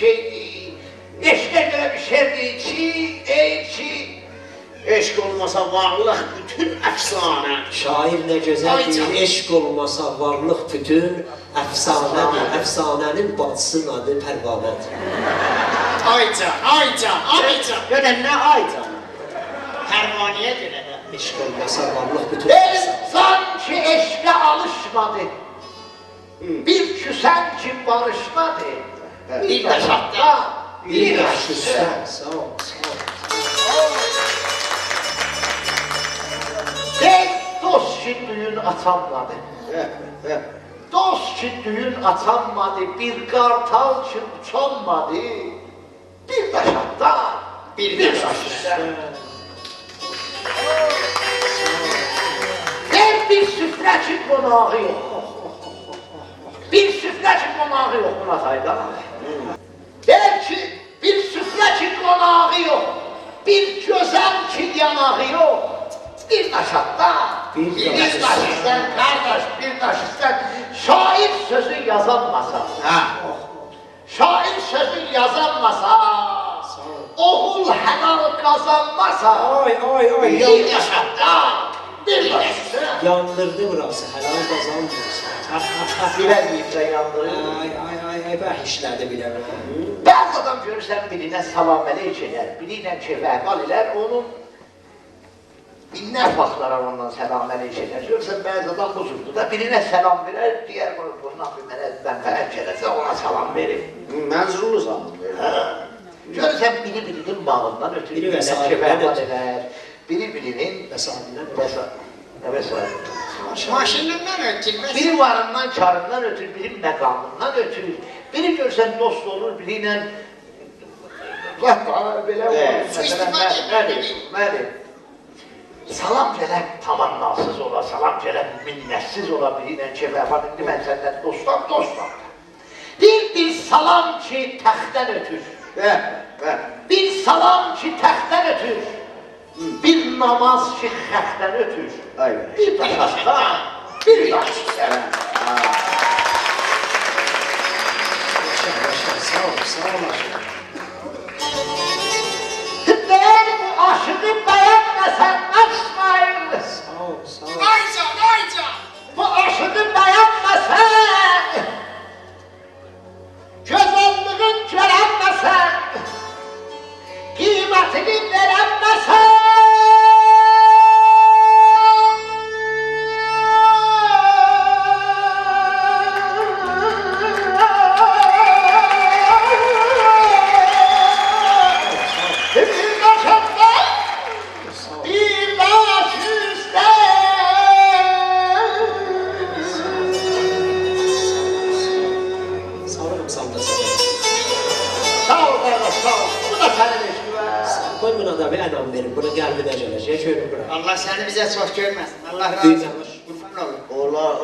eşkə görə bir şeydir ki, eşq olmasa varlıq bütün əfsanə. Şair nə gözəl deyir, eşq olmasa varlıq bütün əfsanədir. Əfsanənin bacısının adı Pərvanədir. Ayca. Görə nə ayca? Pərvanəyə görə də. Eşq olmasa varlıq bütün əfsanədir. Sanki eşqə alışmadı. Bir küsən ki barışmadı. Bir də şatda, bir də küsən. Sağ ol. Ey dost ki düğün atanmadı. Dost ki düğün atanmadı. Bir kartal ki uçanmadı. Bir de şatda, bir de küsən. Bir süfrə ki qonağı yox. Bir süfrə ki qonağı yox buna sayda. Der ki bir süfrə ki qonağı yox. Bir gözəl ki yanağı yox. Bir daşatda, bir daş istən, qardaş bir daş istən. Şair sözü yazanmasa, şair sözü yazanmasa, oğul helal kazanmasa, bir daşatda, bir daş istən. Yandırdı burası, helal kazanmıyorsun. Biləyibsə yandırır. Ay, bəh işlərdə biləm. Bəzi adam görürsən birinə salam əleyk edər, birinə kefəhval edər, onun minlər vaxtlar ondan salam əleyk edər. Görürsən bəzi adam buzurdu da birinə salam verər, deyər bundan bir mənə mənfəət gələcək, ona salam verir. Mənzurlu salam verir. Görürsən biri-birinin bağından ötürü birinə kefəhval edər, biri-birinin Maşinindən ötürmez. biri varından, karından ötür, biri məqamından ötür. Biri görsən dost olur, biri ilə belə olur. Salam gələk tamannasız ola, salam gələk minnətsiz ola, biri ilə kefəfat, indi mən səndən dostam. Bir salam ki təxtdən ötür. Bir salam ki təxtdən ötür. Bir namaz ki xəxtdən ötür. Bir daşdan, bir daşdan. Sağ ol. Deyər bu aşığı bəyənməsən açmayın. Sağ ol. Ayca. Bu aşığı bəyənməsən, gözəlliğin görənməsən, qiymətini verənməsən, Qoy buna da bir ənam verin, buna qəlbinə gələcək, görün bura. Allah səni bizə çox görməsin. Allah razı olsun. Qurban olun.